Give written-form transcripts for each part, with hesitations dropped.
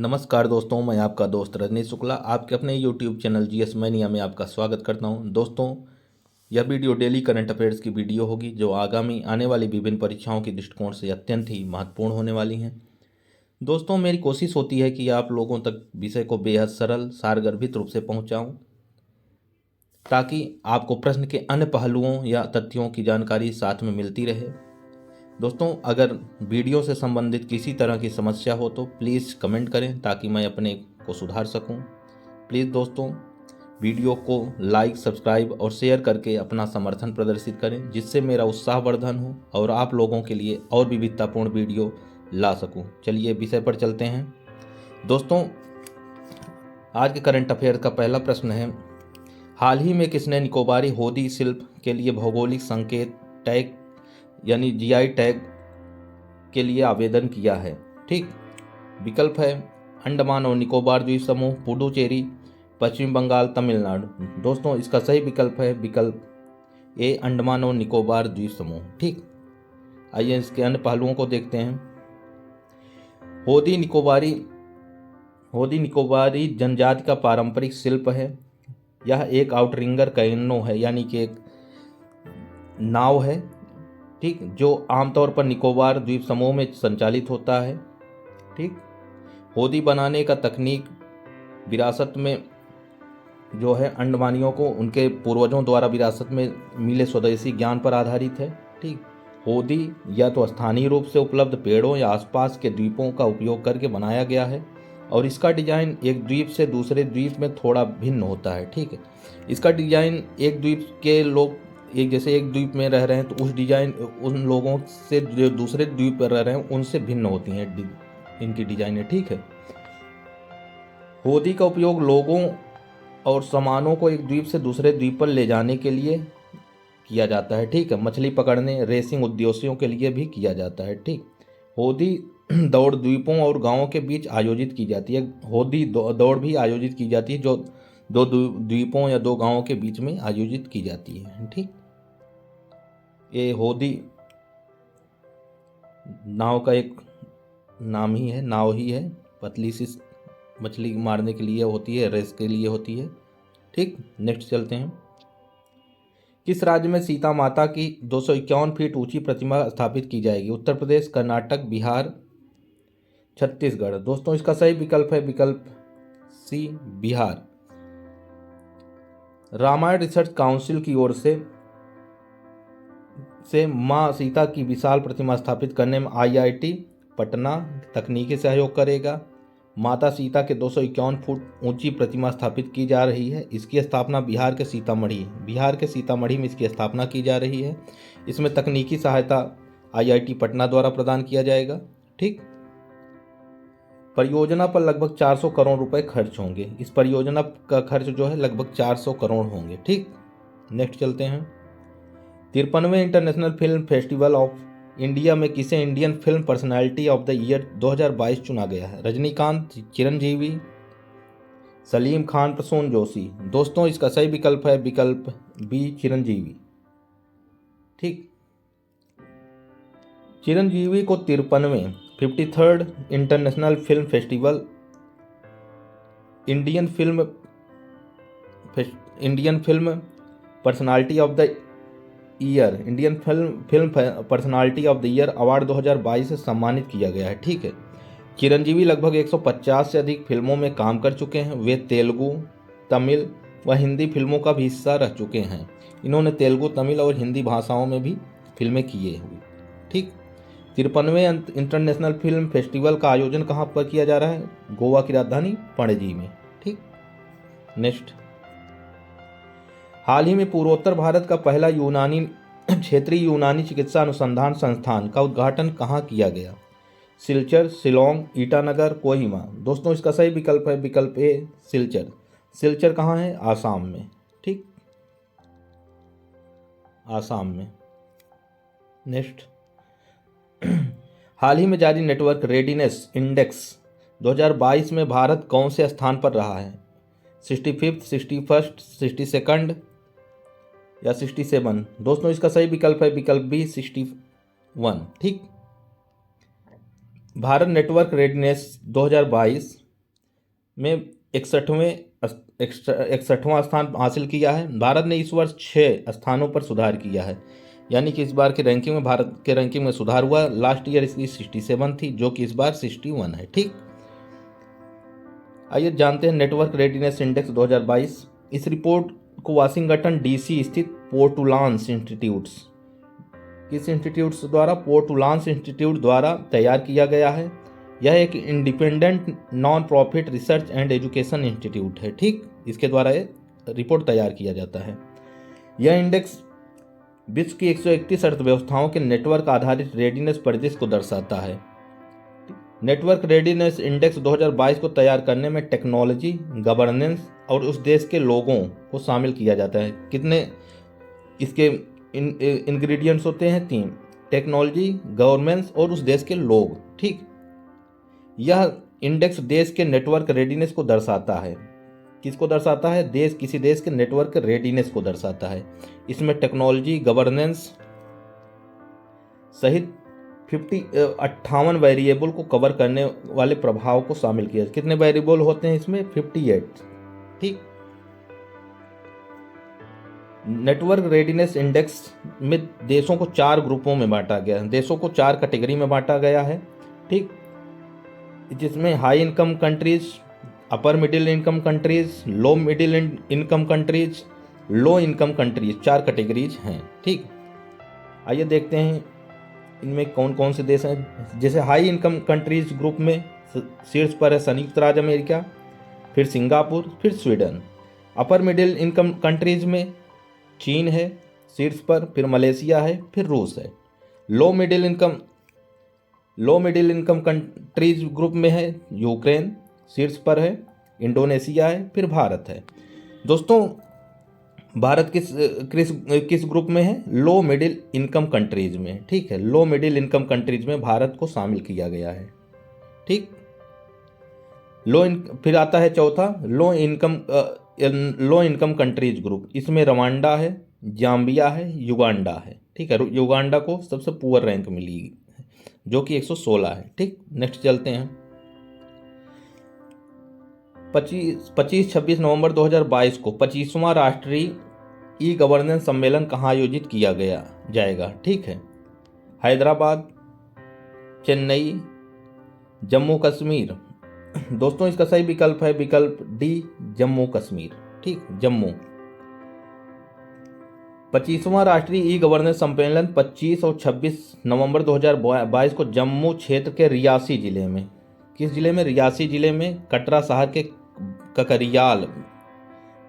नमस्कार दोस्तों, मैं आपका दोस्त रजनीश शुक्ला आपके अपने यूट्यूब चैनल जीएस मैनिया में आपका स्वागत करता हूं। दोस्तों, यह वीडियो डेली करंट अफेयर्स की वीडियो होगी जो आगामी आने वाली विभिन्न परीक्षाओं के दृष्टिकोण से अत्यंत ही महत्वपूर्ण होने वाली हैं। दोस्तों, मेरी कोशिश होती है कि आप लोगों तक विषय को बेहद सरल सारगर्भित रूप से पहुंचाऊं, ताकि आपको प्रश्न के अन्य पहलुओं या तथ्यों की जानकारी साथ में मिलती रहे। दोस्तों, अगर वीडियो से संबंधित किसी तरह की समस्या हो तो प्लीज़ कमेंट करें ताकि मैं अपने को सुधार सकूं। प्लीज़ दोस्तों, वीडियो को लाइक, सब्सक्राइब और शेयर करके अपना समर्थन प्रदर्शित करें, जिससे मेरा उत्साहवर्धन हो और आप लोगों के लिए और विविधतापूर्ण वीडियो ला सकूं। चलिए विषय पर चलते हैं। दोस्तों, आज के करंट अफेयर का पहला प्रश्न है, हाल ही में किसने निकोबारी होदी शिल्प के लिए भौगोलिक संकेत टैग यानी जीआई टैग के लिए आवेदन किया है? ठीक, विकल्प है अंडमान और निकोबार द्वीप समूह, पुडुचेरी, पश्चिम बंगाल, तमिलनाडु। दोस्तों, इसका सही विकल्प है विकल्प ए, अंडमान और निकोबार द्वीप समूह। ठीक, आइए इसके अन्य पहलुओं को देखते हैं। होदी निकोबारी जनजाति का पारंपरिक शिल्प है। यह एक आउटरिंगर कैनो है, यानी कि एक नाव है, ठीक, जो आमतौर पर निकोबार द्वीप समूह में संचालित होता है। ठीक, होदी बनाने का तकनीक विरासत में जो है अंडमानियों को उनके पूर्वजों द्वारा विरासत में मिले स्वदेशी ज्ञान पर आधारित है। ठीक, होदी या तो स्थानीय रूप से उपलब्ध पेड़ों या आसपास के द्वीपों का उपयोग करके बनाया गया है और इसका डिजाइन एक द्वीप से दूसरे द्वीप में थोड़ा भिन्न होता है। ठीक है, इसका डिजाइन एक द्वीप के लोग एक द्वीप में रह रहे हैं तो उस डिजाइन उन लोगों से जो दूसरे द्वीप पर रह रहे हैं उनसे भिन्न होती हैं इनकी डिजाइनें। ठीक है, होदी का उपयोग लोगों और सामानों को एक द्वीप से दूसरे द्वीप पर ले जाने के लिए किया जाता है। ठीक है, मछली पकड़ने, रेसिंग उद्देश्यों के लिए भी किया जाता है। ठीक, होदी दौड़ द्वीपों और गांवों के बीच आयोजित की जाती है। होदी दौड़ भी आयोजित की जाती है जो दो द्वीपों या दो गांवों के बीच में आयोजित की जाती है। ठीक, ये होदी नाव का एक नाम ही है, नाव ही है, पतली सी मछली मारने के लिए होती है, रेस के लिए होती है। ठीक, नेक्स्ट चलते हैं। किस राज्य में सीता माता की 251 फीट ऊंची प्रतिमा स्थापित की जाएगी? उत्तर प्रदेश, कर्नाटक, बिहार, छत्तीसगढ़। दोस्तों, इसका सही विकल्प है विकल्प सी, बिहार। रामायण रिसर्च काउंसिल की ओर से मां सीता की विशाल प्रतिमा स्थापित करने में आईआईटी पटना तकनीकी सहयोग करेगा। माता सीता के 251 फुट ऊंची प्रतिमा स्थापित की जा रही है। इसकी स्थापना बिहार के सीतामढ़ी में इसकी स्थापना की जा रही है। इसमें तकनीकी सहायता आईआईटी पटना द्वारा प्रदान किया जाएगा। ठीक, परियोजना पर लगभग 400 करोड़ रुपए खर्च होंगे। इस परियोजना का खर्च जो है लगभग 400 करोड़ होंगे। ठीक, नेक्स्ट चलते हैं। 53वें international film festival of India में किसे Indian film personality of the year 2022 चुना गया है? रजनीकांत, चिरंजीवी, सलीम खान, प्रसून जोशी। दोस्तों, इसका सही विकल्प है विकल्प बी, चिरंजीवी। ठीक, चिरंजीवी को 53वें 53rd international film festival Indian film personality of the year personality of the year award 2022 से सम्मानित किया गया है। ठीक है, चिरंजीवी लगभग 150 से अधिक फिल्मों में काम कर चुके हैं। वे तेलुगु, तमिल व हिंदी फिल्मों का भी हिस्सा रह चुके हैं। इन्होंने तेलुगु, तमिल और हिंदी भाषाओं में भी फिल्में किए हुई। ठीक, 53वें इंटरनेशनल फिल्म फेस्टिवल का आयोजन कहाँ पर किया जा रहा है? गोवा की राजधानी पणजी में। ठीक, नेक्स्ट। हाल ही में पूर्वोत्तर भारत का पहला क्षेत्रीय यूनानी चिकित्सा अनुसंधान संस्थान का उद्घाटन कहाँ किया गया? सिलचर, शिलोंग, ईटानगर, कोहिमा। दोस्तों, इसका सही विकल्प है विकल्प ए, सिलचर। सिलचर कहाँ है? आसाम में। ठीक, आसाम में। नेक्स्ट। हाल ही में जारी नेटवर्क रेडीनेस इंडेक्स 2022 में भारत कौन से स्थान पर रहा है? 65th, 61st, 62nd या 67? दोस्तों, इसका सही विकल्प है विकल्प बी, 61। ठीक, भारत नेटवर्क रेडीनेस 2022 में 61वां स्थान हासिल किया है। भारत ने इस वर्ष 6 स्थानों पर सुधार किया है, यानी कि इस बार की रैंकिंग में भारत के रैंकिंग में सुधार हुआ। लास्ट ईयर इसकी 67 थी, जो कि इस बार 61 है। ठीक, आइए जानते हैं नेटवर्क रेडीनेस इंडेक्स 2022। इस रिपोर्ट को वाशिंगटन डीसी स्थित पोर्टुलांस इंस्टीट्यूट्स किस इंस्टीट्यूट्स द्वारा पोर्टुलांस इंस्टीट्यूट द्वारा तैयार किया गया है। यह एक independent non profit research and education institute है। ठीक, इसके द्वारा ये रिपोर्ट तैयार किया जाता है। यह इंडेक्स विश्व की 131 अर्थव्यवस्थाओं के नेटवर्क आधारित रेडीनेस परिदृश्य को दर्शाता है। नेटवर्क रेडीनेस इंडेक्स 2022 को तैयार करने में टेक्नोलॉजी, गवर्नेंस और उस देश के लोगों को शामिल किया जाता है। कितने इसके इंग्रेडिएंट्स होते हैं? 3, टेक्नोलॉजी, गवर्नेंस और उस देश के लोग। ठीक, यह इंडेक्स देश के नेटवर्क रेडीनेस को दर्शाता है। किसको दर्शाता है? किसी देश के नेटवर्क रेडीनेस को दर्शाता है। इसमें टेक्नोलॉजी, गवर्नेंस सहित 58 वेरिएबल को कवर करने वाले प्रभाव को शामिल किया। कितने वेरिएबल होते हैं इसमें? 58। ठीक, नेटवर्क रेडीनेस इंडेक्स में देशों को 4 ग्रुपों में बांटा गया है। देशों को 4 कैटेगरी में बांटा गया है। ठीक, जिसमें high income countries, upper middle income countries, low middle income countries, low income countries, 4 categories हैं। ठीक, आइए देखते हैं इनमें कौन कौन से देश हैं। जैसे हाई इनकम कंट्रीज ग्रुप में शीर्ष पर है संयुक्त राज्य अमेरिका, फिर सिंगापुर, फिर स्वीडन। अपर मिडिल इनकम कंट्रीज में चीन है शीर्ष पर, फिर मलेशिया है, फिर रूस है। लो मिडिल इनकम कंट्रीज ग्रुप में है यूक्रेन शीर्ष पर है, इंडोनेशिया है, फिर भारत है। दोस्तों, भारत किस ग्रुप में है? लो मिडिल इनकम कंट्रीज में। ठीक है, लो मिडिल इनकम कंट्रीज में भारत को शामिल किया गया है। ठीक, फिर आता है चौथा लो इनकम कंट्रीज ग्रुप। इसमें रवांडा है, जाम्बिया है, युगांडा है। ठीक है, युगांडा को सबसे पुअर रैंक मिली जो कि 116 है। ठीक, नेक्स्ट चलते हैं। 25-26 नवंबर 2022 को 25वां राष्ट्रीय ई गवर्नेंस सम्मेलन कहाँ आयोजित किया जाएगा? ठीक है, हैदराबाद, चेन्नई, जम्मू कश्मीर। दोस्तों, इसका सही विकल्प है विकल्प डी, जम्मू कश्मीर। ठीक, जम्मू। 25वां राष्ट्रीय ई गवर्नेंस सम्मेलन 25 और 26 नवंबर 2022 को जम्मू क्षेत्र के रियासी जिले में, किस जिले में? रियासी जिले में कटरा शहर के ककरियाल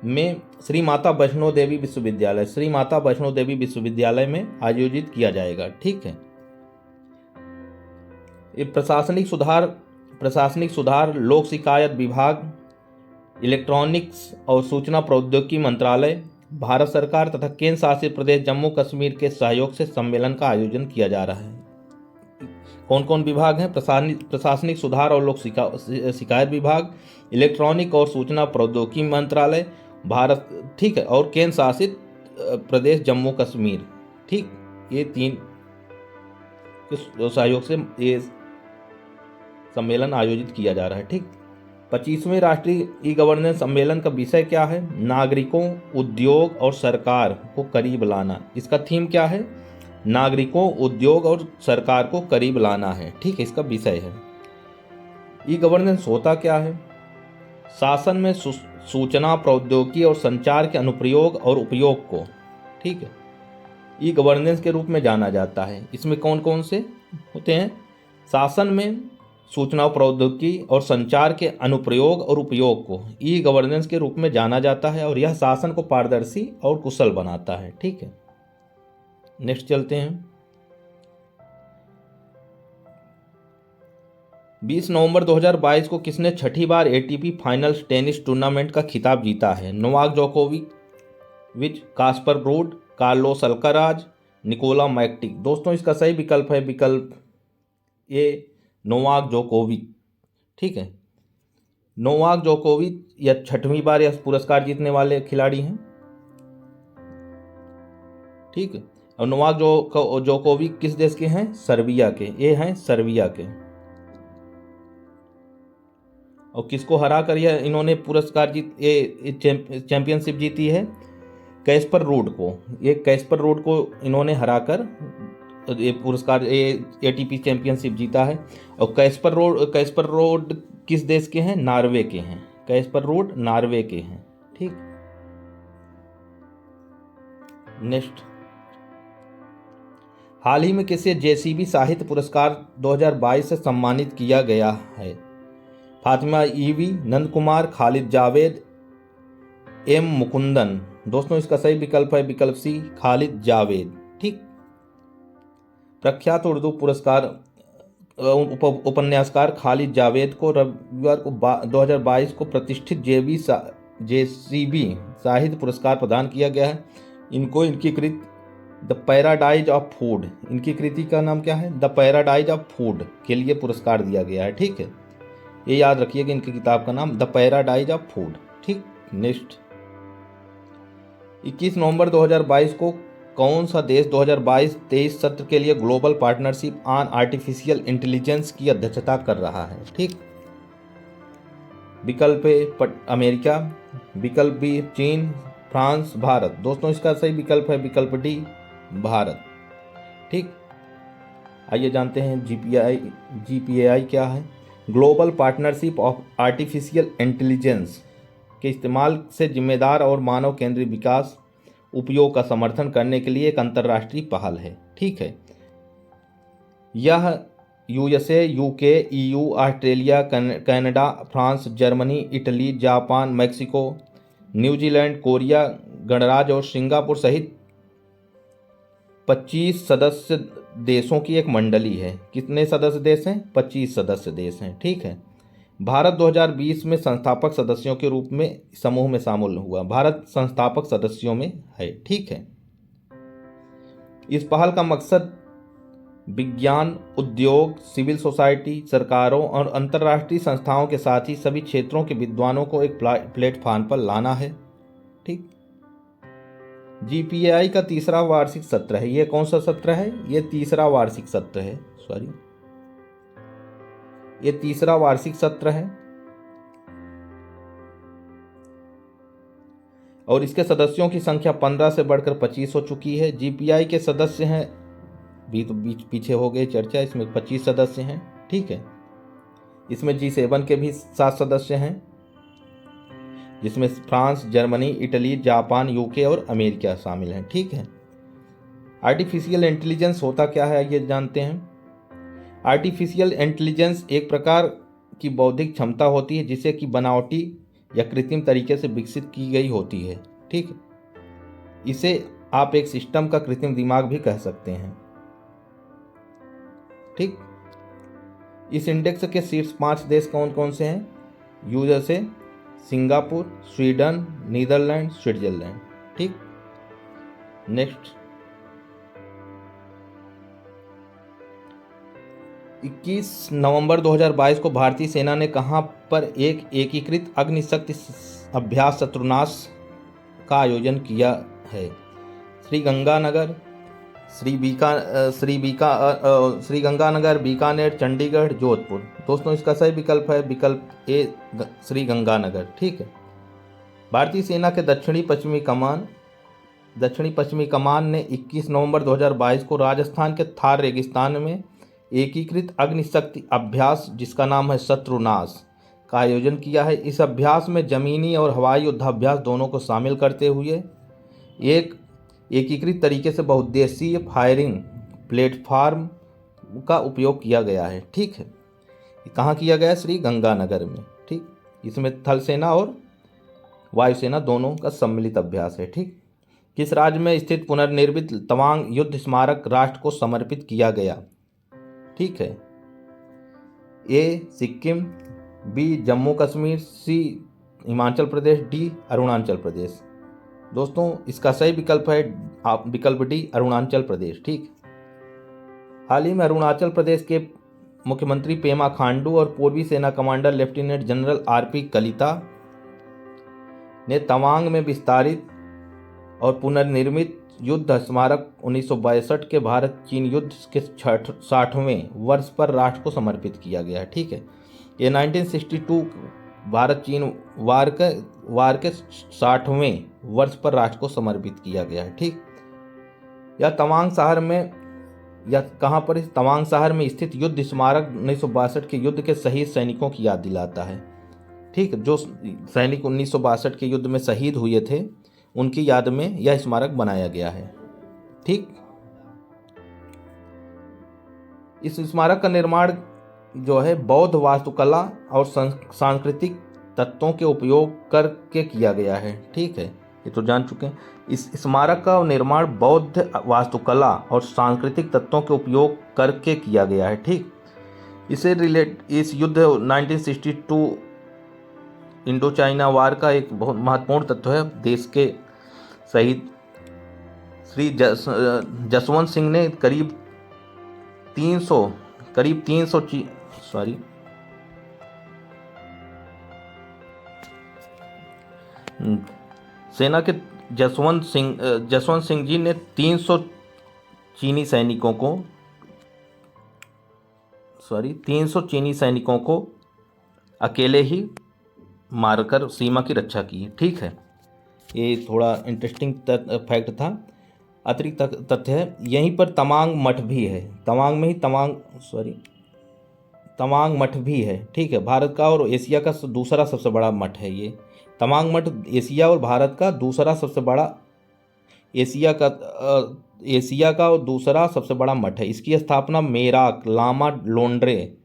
में श्री माता वैष्णो देवी विश्वविद्यालय में आयोजित किया जाएगा। ठीक है, ये प्रशासनिक सुधार, लोक शिकायत विभाग, इलेक्ट्रॉनिक्स और सूचना प्रौद्योगिकी मंत्रालय, भारत सरकार तथा केंद्र शासित प्रदेश जम्मू कश्मीर के सहयोग से सम्मेलन का आयोजन किया जा रहा है। कौन कौन विभाग हैं? प्रशासनिक सुधार और लोक शिकायत विभाग, इलेक्ट्रॉनिक और सूचना प्रौद्योगिकी मंत्रालय, भारत, ठीक है, और केंद्र शासित प्रदेश जम्मू कश्मीर। ठीक, ये 3 के सहयोग से ये सम्मेलन आयोजित किया जा रहा है। ठीक, 25वें राष्ट्रीय ई गवर्नेंस सम्मेलन का विषय क्या है? नागरिकों, उद्योग और सरकार को करीब लाना। इसका थीम क्या है? नागरिकों, उद्योग और सरकार को करीब लाना है। ठीक है, इसका विषय है। ई गवर्नेंस होता क्या है? शासन में सूचना प्रौद्योगिकी और संचार के अनुप्रयोग और उपयोग को, ठीक है, ई गवर्नेंस के रूप में जाना जाता है। इसमें कौन कौन से होते हैं? शासन में सूचना प्रौद्योगिकी और संचार के अनुप्रयोग और उपयोग को ई गवर्नेंस के रूप में जाना जाता है और यह शासन को पारदर्शी और कुशल बनाता है। ठीक है, नेक्स्ट चलते हैं। 20 नवंबर 2022 को किसने 6ठी बार एटीपी फाइनल्स टेनिस टूर्नामेंट का खिताब जीता है? नोवाक जोकोविच, Casper Ruud, Carlos Alcaraz, Nikola Mektic. दोस्तों, इसका सही विकल्प है विकल्प ए, नोवाक जोकोविच। ठीक है, नोवाक जोकोविच यह 6वीं बार यह पुरस्कार जीतने वाले खिलाड़ी हैं। ठीक है, और नोवाक जोकोविच किस देश के हैं? सर्बिया के। ये हैं सर्बिया के। और किसको हरा कर यह इन्होंने पुरस्कार चैंपियनशिप जीती है? कैस्पर रूड को। ये कैस्पर रूड को इन्होंने हराकर ये पुरस्कार एटीपी चैंपियनशिप जीता है। और कैस्पर रोड किस देश के हैं? नॉर्वे के हैं। कैस्पर रोड नॉर्वे के हैं। ठीक, नेक्स्ट, हाल ही में किसे जेसीबी साहित्य पुरस्कार 2022 से सम्मानित किया गया है? Fatima EV, Nand Kumar, Khalid Javed, M Mukundan. दोस्तों इसका सही विकल्प है विकल्प सी, खालिद जावेद। ठीक, प्रख्यात उर्दू पुरस्कार उपन्यासकार खालिद जावेद को रविवार को 2022 को प्रतिष्ठित जेसीबी साहित्य पुरस्कार प्रदान किया गया है। इनको इनकी कृति द पैराडाइज ऑफ फूड, इनकी कृति का नाम क्या है? द पैराडाइज ऑफ फूड के लिए पुरस्कार दिया गया है। ठीक है, ये याद रखिएगा, इनकी किताब का नाम द पैराडाइज ऑफ फूड। ठीक, नेक्स्ट, 21 नवंबर 2022 को कौन सा देश 2022-23 सत्र के लिए global partnership on artificial intelligence की अध्यक्षता कर रहा है? ठीक, विकल्प ए अमेरिका, विकल्प बी चीन, फ्रांस, भारत। दोस्तों इसका सही विकल्प है विकल्प डी, भारत। ठीक, आइए जानते हैं जीपीएआई क्या है। Global partnership of artificial intelligence के इस्तेमाल से जिम्मेदार और मानव केंद्रित विकास उपयोग का समर्थन करने के लिए एक अंतर्राष्ट्रीय पहल है। ठीक है, यह USA, UK, EU, Australia, Canada, France, Germany, Italy, Japan, Mexico, New Zealand, Korea गणराज्य और सिंगापुर सहित 25 सदस्य देशों की एक मंडली है। कितने सदस्य देश हैं? 25 सदस्य देश हैं। ठीक है, भारत 2020 में संस्थापक सदस्यों के रूप में समूह में शामिल हुआ। भारत संस्थापक सदस्यों में है। ठीक है, इस पहल का मकसद विज्ञान, उद्योग, सिविल सोसाइटी, सरकारों और अंतर्राष्ट्रीय संस्थाओं के साथ ही सभी क्षेत्रों के विद्वानों को एक प्लेटफॉर्म पर लाना है। ठीक, जीपीएआई का तीसरा वार्षिक सत्र है। ये कौन सा सत्र है? ये तीसरा वार्षिक सत्र है। ये तीसरा वार्षिक सत्र है और इसके सदस्यों की संख्या 15 से बढ़कर 25 हो चुकी है। जीपीआई के सदस्य हैं, पीछे हो गए चर्चा, इसमें 25 सदस्य हैं। ठीक है, इसमें G7 के भी 7 सदस्य हैं, जिसमें France, Germany, Italy, Japan, UK और अमेरिका शामिल हैं। ठीक है, आर्टिफिशियल इंटेलिजेंस होता क्या है ये जानते हैं। आर्टिफिशियल इंटेलिजेंस एक प्रकार की बौद्धिक क्षमता होती है जिसे कि बनावटी या कृत्रिम तरीके से विकसित की गई होती है। ठीक, इसे आप एक सिस्टम का कृत्रिम दिमाग भी कह सकते हैं। ठीक, इस इंडेक्स के शीर्ष 5 देश कौन कौन से हैं? USA, Singapore, Sweden, Netherlands, Switzerland. ठीक, नेक्स्ट, 21 नवंबर 2022 को भारतीय सेना ने कहां पर एक एकीकृत अग्निशक्ति अभ्यास शत्रुनाश का आयोजन किया है? श्रीगंगानगर, बीकानेर, चंडीगढ़, जोधपुर। दोस्तों इसका सही विकल्प है विकल्प ए, श्रीगंगानगर। ठीक है, भारतीय सेना के दक्षिणी पश्चिमी कमान ने 21 नवंबर 2022 को राजस्थान के थार रेगिस्तान में एकीकृत अग्निशक्ति अभ्यास जिसका नाम है शत्रुनाश का आयोजन किया है। इस अभ्यास में जमीनी और हवाई युद्धाभ्यास दोनों को शामिल करते हुए एक एकीकृत तरीके से बहुउद्देशीय फायरिंग प्लेटफॉर्म का उपयोग किया गया है। ठीक है, कहाँ किया गया? श्रीगंगानगर में। ठीक, इसमें थल सेना और वायुसेना दोनों का सम्मिलित अभ्यास है। ठीक, किस राज्य में स्थित पुनर्निर्मित तवांग युद्ध स्मारक राष्ट्र को समर्पित किया गया? ठीक है, ए सिक्किम, बी जम्मू कश्मीर, सी हिमाचल प्रदेश, डी अरुणाचल प्रदेश। दोस्तों इसका सही विकल्प है विकल्प डी अरुणाचल प्रदेश। ठीक, हाल ही में अरुणाचल प्रदेश के मुख्यमंत्री पेमा खांडू और पूर्वी सेना commander lieutenant general RP Kalita ने तवांग में विस्तारित और पुनर्निर्मित युद्ध स्मारक 1962 के भारत चीन युद्ध के 60वें वर्ष पर राष्ट्र को समर्पित किया गया है। ठीक है, ये 1962 भारत चीन वार के 60वें वर्ष पर राष्ट्र को समर्पित किया गया है। ठीक, यह तवांग शहर में, या कहाँ पर, तवांग शहर में स्थित युद्ध स्मारक 1962 के युद्ध के शहीद सैनिकों की याद दिलाता है। ठीक, जो सैनिक 1962 के युद्ध में शहीद हुए थे उनकी याद में यह स्मारक बनाया गया है। ठीक, इस स्मारक का निर्माण जो है बौद्ध वास्तुकला और सांस्कृतिक तत्वों के उपयोग करके किया गया है। ठीक है, ये तो जान चुके हैं। इस स्मारक का निर्माण बौद्ध वास्तुकला और सांस्कृतिक तत्वों के उपयोग करके किया गया है। ठीक, इस युद्ध 1962 इंडो चाइना वार का एक बहुत महत्वपूर्ण तत्व है। देश के शहीद श्री जसवंत सिंह ने करीब 300 सेना के जसवंत सिंह जी ने 300 चीनी सैनिकों को अकेले ही मारकर सीमा की रक्षा की। ठीक है, ये थोड़ा इंटरेस्टिंग फैक्ट था। अतिरिक्त तथ्य है, यहीं पर तवांग मठ भी है। तवांग में ही तवांग मठ भी है। ठीक है, भारत का और एशिया का दूसरा सबसे बड़ा मठ है ये। तवांग मठ एशिया और भारत का दूसरा सबसे बड़ा एशिया का और दूसरा सबसे बड़ा मठ है। इसकी स्थापना मेराक लामा लोंड्रे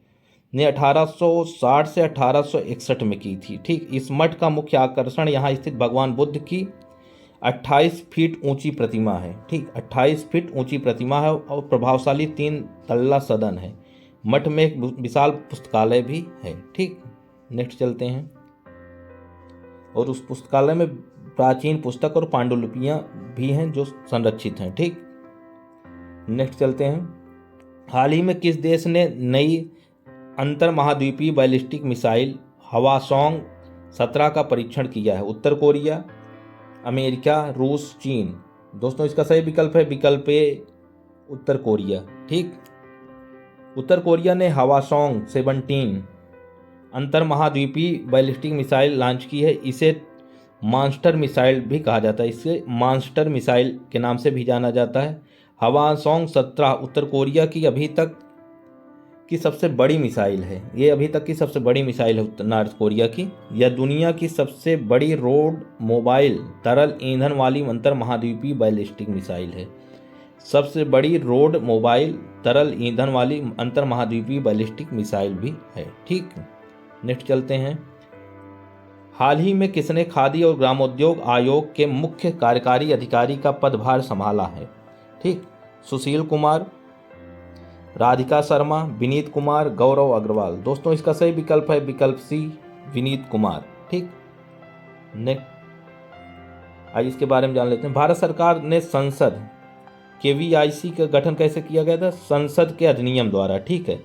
ने 1860 से 1861 में की थी। ठीक, इस मठ का मुख्य आकर्षण यहाँ स्थित भगवान बुद्ध की 28 फीट ऊंची प्रतिमा है। ठीक, 28 फीट ऊंची प्रतिमा है और प्रभावशाली 3 तल्ला सदन है। मठ में एक विशाल पुस्तकालय भी है। ठीक, नेक्स्ट चलते हैं, और उस पुस्तकालय में प्राचीन पुस्तक और पांडुलिपियां भी हैं जो संरक्षित हैं। ठीक, नेक्स्ट चलते हैं। हाल ही में किस देश ने नई अंतर महाद्वीपीय बैलिस्टिक मिसाइल हवासोंग 17 का परीक्षण किया है? उत्तर कोरिया, अमेरिका, रूस, चीन। दोस्तों इसका सही विकल्प है विकल्प ए, उत्तर कोरिया। ठीक, उत्तर कोरिया ने हवासोंग 17 अंतर महाद्वीपीय बैलिस्टिक मिसाइल लॉन्च की है। इसे मॉन्स्टर मिसाइल भी कहा जाता है। इसे मॉन्स्टर मिसाइल के नाम से भी जाना जाता है। हवासोंग 17 उत्तर कोरिया की अभी तक की सबसे बड़ी मिसाइल है। ये अभी तक की सबसे बड़ी मिसाइल है नॉर्थ कोरिया की। यह दुनिया की सबसे बड़ी रोड मोबाइल तरल ईंधन वाली अंतर महाद्वीपीय बैलिस्टिक मिसाइल है। सबसे बड़ी रोड मोबाइल तरल ईंधन वाली अंतर महाद्वीपीय बैलिस्टिक मिसाइल भी है। ठीक, नेक्स्ट चलते हैं। हाल ही में किसने खादी और ग्रामोद्योग आयोग के मुख्य कार्यकारी अधिकारी का पदभार संभाला है? ठीक, सुशील कुमार, राधिका शर्मा, विनीत कुमार, गौरव अग्रवाल। दोस्तों इसका सही विकल्प है विकल्प सी, विनीत कुमार। ठीक, नेक्स्ट आइए इसके बारे में जान लेते हैं। भारत सरकार ने संसद KVIC का गठन कैसे किया गया था? संसद के अधिनियम द्वारा। ठीक है,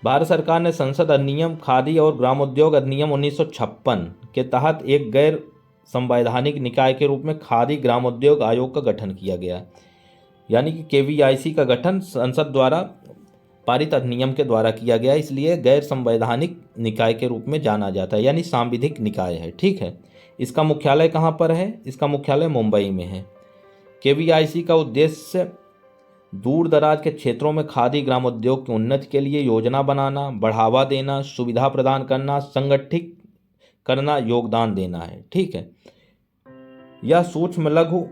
भारत सरकार ने संसद अधिनियम खादी और ग्रामोद्योग अधिनियम 1956 के तहत एक गैर संवैधानिक निकाय के रूप में खादी ग्रामोद्योग आयोग का गठन किया गया। यानी कि KVIC का गठन संसद द्वारा पारित अधिनियम के द्वारा किया गया, इसलिए गैर संवैधानिक निकाय के रूप में जाना जाता है, यानी सांविधिक निकाय है। ठीक है, इसका मुख्यालय कहाँ पर है? इसका मुख्यालय मुंबई में है। KVIC का उद्देश्य दूर दराज के क्षेत्रों में खादी ग्रामोद्योग की उन्नति के लिए योजना बनाना, बढ़ावा देना, सुविधा प्रदान करना, संगठित करना, योगदान देना है। ठीक है, यह सूक्ष्म लघु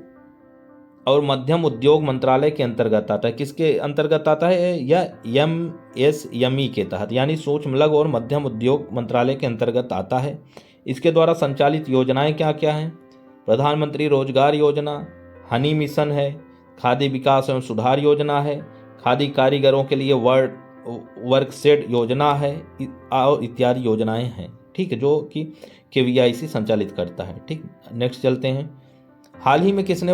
और मध्यम उद्योग मंत्रालय के अंतर्गत आता है। किसके अंतर्गत आता है? यह MSME के तहत, यानी सूक्ष्म लघु और मध्यम उद्योग मंत्रालय के अंतर्गत आता है। इसके द्वारा संचालित योजनाएं क्या क्या हैं? प्रधानमंत्री रोजगार योजना, हनी मिशन है, खादी विकास एवं सुधार योजना है, खादी कारीगरों के लिए वर्कशेड योजना है और इत्यादि योजनाएं हैं। ठीक है, जो कि KVIC संचालित करता है। ठीक, नेक्स्ट चलते हैं। हाल ही में किसने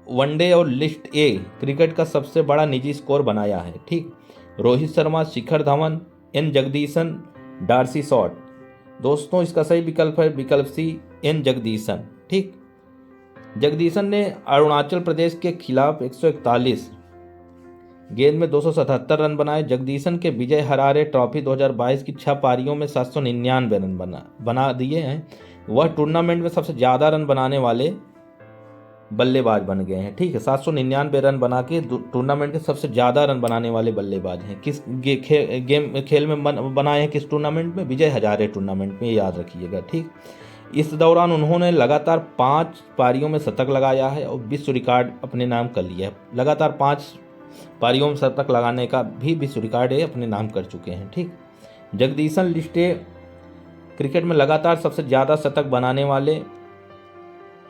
वनडे और लिस्ट ए क्रिकेट का सबसे बड़ा निजी स्कोर बनाया है? ठीक, Rohit Sharma, Shikhar Dhawan, N Jagadeesan, Darcy Short. दोस्तों इसका सही विकल्प है विकल्प सी, N जगदीशन। ठीक, जगदीशन ने अरुणाचल प्रदेश के खिलाफ 141 गेंद में 277 रन बनाए। जगदीशन के विजय हरारे ट्रॉफी 2022 की 6 पारियों में 799 रन बना दिए हैं। वह टूर्नामेंट में सबसे ज़्यादा रन बनाने वाले बल्लेबाज बन गए हैं। ठीक है, 799 रन बना के टूर्नामेंट के सबसे ज़्यादा रन बनाने वाले बल्लेबाज हैं। किस खेल में बनाए हैं? किस टूर्नामेंट में? विजय हजारे टूर्नामेंट में, याद रखिएगा। ठीक, इस दौरान उन्होंने लगातार 5 पारियों में शतक लगाया है और विश्व रिकॉर्ड अपने नाम कर लिया है। लगातार 5 पारियों में शतक लगाने का भी विश्व रिकॉर्ड अपने नाम कर चुके हैं। ठीक, जगदीशन लिस्टे क्रिकेट में लगातार सबसे ज़्यादा शतक बनाने वाले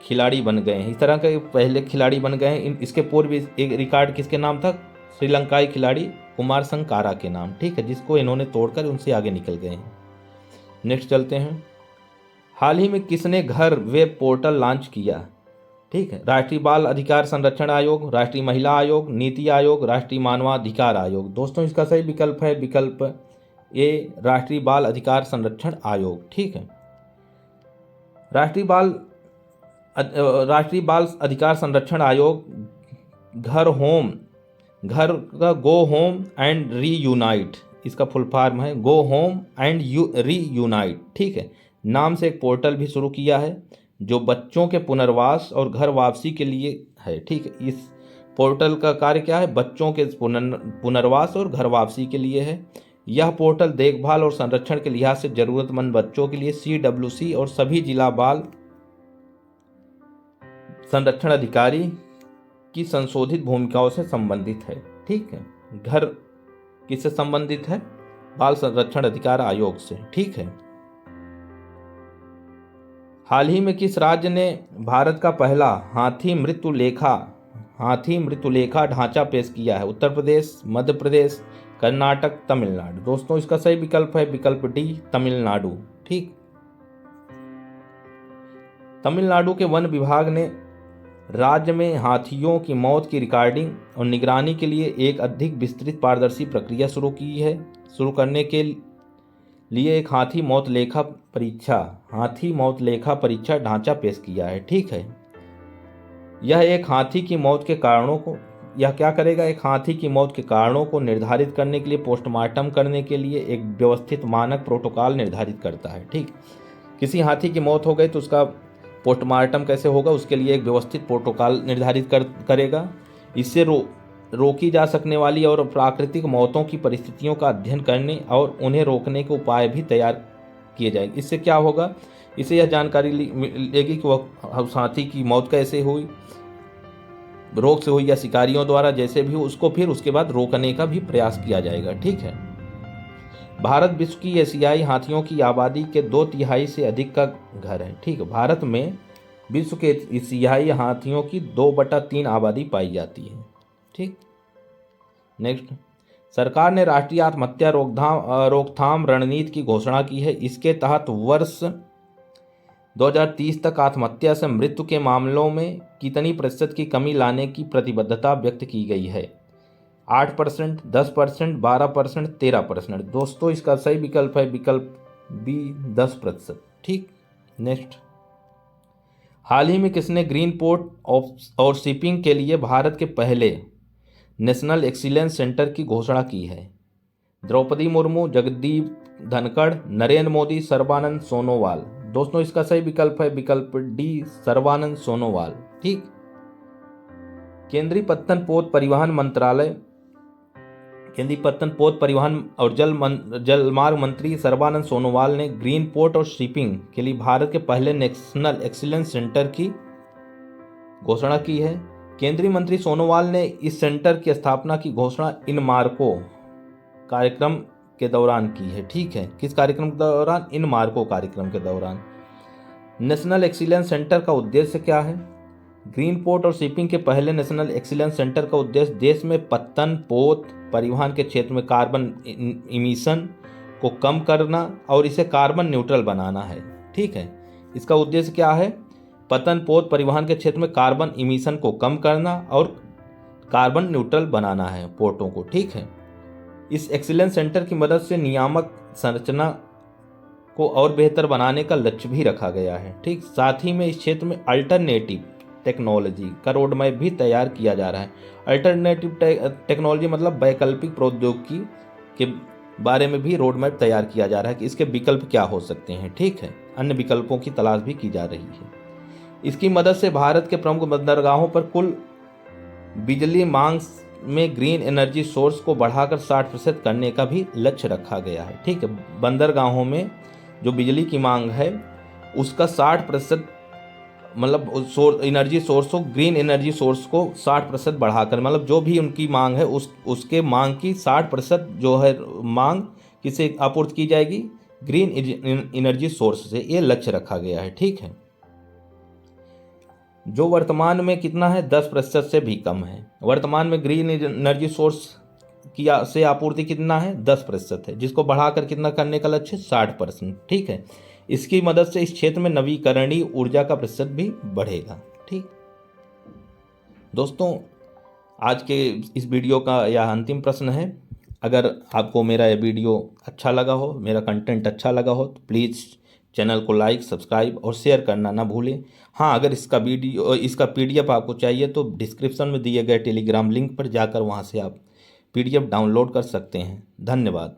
खिलाड़ी बन गए हैं। इस तरह के पहले खिलाड़ी बन गए हैं। इसके पूर्व एक रिकॉर्ड किसके नाम था? श्रीलंकाई खिलाड़ी कुमार संगकारा के नाम। ठीक है, जिसको इन्होंने तोड़कर उनसे आगे निकल गए हैं। नेक्स्ट चलते हैं। हाल ही में किसने घर वेब पोर्टल लॉन्च किया? ठीक है, राष्ट्रीय बाल अधिकार संरक्षण आयोग, राष्ट्रीय महिला आयोग, नीति आयोग, राष्ट्रीय मानवाधिकार आयोग। दोस्तों इसका सही विकल्प है विकल्प ए, राष्ट्रीय बाल अधिकार संरक्षण आयोग। ठीक है, राष्ट्रीय बाल अधिकार संरक्षण आयोग घर का गो होम एंड रीयूनाइट, इसका फुल फॉर्म है गो होम एंड रीयूनाइट। ठीक है, नाम से एक पोर्टल भी शुरू किया है जो बच्चों के पुनर्वास और घर वापसी के लिए है। ठीक है, इस पोर्टल का कार्य क्या है? बच्चों के पुनर्वास और घर वापसी के लिए है। यह पोर्टल देखभाल और संरक्षण के लिहाज से जरूरतमंद बच्चों के लिए CWC और सभी जिला बाल संरक्षण अधिकारी की संशोधित भूमिकाओं से संबंधित है। ठीक है, घर किससे संबंधित है? बाल संरक्षण अधिकार आयोग से। ठीक है, हाल ही में किस राज्य ने भारत का पहला हाथी मृत्यु लेखा ढांचा पेश किया है? उत्तर प्रदेश, मध्य प्रदेश, कर्नाटक, तमिलनाडु। दोस्तों इसका सही विकल्प है विकल्प डी, तमिलनाडु। ठीक, तमिलनाडु के वन विभाग ने राज्य में हाथियों की मौत की रिकॉर्डिंग और निगरानी के लिए एक अधिक विस्तृत पारदर्शी प्रक्रिया शुरू करने के लिए एक हाथी मौत लेखा परीक्षा ढांचा पेश किया है। ठीक है, यह एक हाथी की मौत के कारणों को क्या करेगा? एक हाथी की मौत के कारणों को निर्धारित करने के लिए, पोस्टमार्टम करने के लिए एक व्यवस्थित मानक प्रोटोकॉल निर्धारित करता है। ठीक, किसी हाथी की मौत हो गई तो उसका पोस्टमार्टम कैसे होगा, उसके लिए एक व्यवस्थित प्रोटोकॉल निर्धारित करेगा। इससे रोकी जा सकने वाली और प्राकृतिक मौतों की परिस्थितियों का अध्ययन करने और उन्हें रोकने के उपाय भी तैयार किए जाएंगे। इससे क्या होगा? इससे यह जानकारी मिलेगी कि वह हाथी की मौत कैसे हुई, रोग से हुई या शिकारियों द्वारा, जैसे भी उसको फिर उसके बाद रोकने का भी प्रयास किया जाएगा। ठीक है, भारत विश्व की एशियाई हाथियों की आबादी के 2/3 से अधिक का घर है। ठीक है, भारत में विश्व के एशियाई हाथियों की 2/3 आबादी पाई जाती है। ठीक, नेक्स्ट, सरकार ने राष्ट्रीय आत्महत्या रोकथाम रणनीति की घोषणा की है। इसके तहत वर्ष 2030 तक आत्महत्या से मृत्यु के मामलों में कितनी प्रतिशत की कमी लाने की प्रतिबद्धता व्यक्त की गई है? 8%, 10%, 12%, 13%। दोस्तों इसका सही विकल्प है विकल्प बी, 10%। ठीक, नेक्स्ट, हाल ही में किसने ग्रीन पोर्ट और शिपिंग के लिए भारत के पहले नेशनल एक्सीलेंस सेंटर की घोषणा की है? द्रौपदी मुर्मू, जगदीप धनखड़, नरेंद्र मोदी, सर्बानंद सोनोवाल। दोस्तों इसका सही विकल्प है विकल्प डी, सर्बानंद सोनोवाल। ठीक, केंद्रीय पत्तन पोत परिवहन और जलमार्ग मंत्री सर्बानंद सोनोवाल ने ग्रीन पोर्ट और शिपिंग के लिए भारत के पहले नेशनल एक्सीलेंस सेंटर की घोषणा की है। केंद्रीय मंत्री सोनोवाल ने इस सेंटर की स्थापना की घोषणा इनमार्को कार्यक्रम के दौरान की है। ठीक है, किस कार्यक्रम के दौरान? इनमार्को कार्यक्रम के दौरान। नेशनल एक्सीलेंस सेंटर का उद्देश्य क्या है? ग्रीन पोर्ट और शिपिंग के पहले नेशनल एक्सीलेंस सेंटर का उद्देश्य देश में पत्तन पोत परिवहन के क्षेत्र में कार्बन इमिशन को कम करना और इसे कार्बन न्यूट्रल बनाना है। ठीक है, इसका उद्देश्य क्या है? पत्तन पोत परिवहन के क्षेत्र में कार्बन इमिशन को कम करना और कार्बन न्यूट्रल बनाना है पोर्टों को। ठीक है, इस एक्सीलेंस सेंटर की मदद से नियामक संरचना को और बेहतर बनाने का लक्ष्य भी रखा गया है। ठीक, साथ ही में इस क्षेत्र में अल्टरनेटिव टेक्नोलॉजी का रोड मैप भी तैयार किया जा रहा है। अल्टरनेटिव टेक्नोलॉजी मतलब वैकल्पिक प्रौद्योगिकी के बारे में भी रोड मैप तैयार किया जा रहा है कि इसके विकल्प क्या हो सकते हैं। ठीक है, अन्य विकल्पों की तलाश भी की जा रही है। इसकी मदद से भारत के प्रमुख बंदरगाहों पर कुल बिजली मांग में ग्रीन एनर्जी सोर्स को बढ़ाकर 60% करने का भी लक्ष्य रखा गया है। ठीक है, बंदरगाहों में जो बिजली की मांग है उसका 60% मतलब एनर्जी सोर्स को, ग्रीन एनर्जी सोर्स को 60% बढ़ाकर, मतलब जो भी उनकी मांग है उसके मांग की 60% जो है मांग किसे आपूर्ति की जाएगी, ग्रीन एनर्जी सोर्स से। ये लक्ष्य रखा गया है। ठीक है, जो वर्तमान में कितना है, 10% से भी कम है। वर्तमान में ग्रीन एनर्जी सोर्स की से आपूर्ति कितना है, 10% है, जिसको बढ़ाकर कितना करने का लक्ष्य, 60%। ठीक है, इसकी मदद से इस क्षेत्र में नवीकरणीय ऊर्जा का प्रतिशत भी बढ़ेगा। ठीक दोस्तों, आज के इस वीडियो का यह अंतिम प्रश्न है। अगर आपको मेरा यह वीडियो अच्छा लगा हो, मेरा कंटेंट अच्छा लगा हो, तो प्लीज़ चैनल को लाइक, सब्सक्राइब और शेयर करना ना भूलें। हाँ, अगर इसका PDF आपको चाहिए तो डिस्क्रिप्शन में दिए गए टेलीग्राम लिंक पर जाकर वहाँ से आप PDF डाउनलोड कर सकते हैं। धन्यवाद।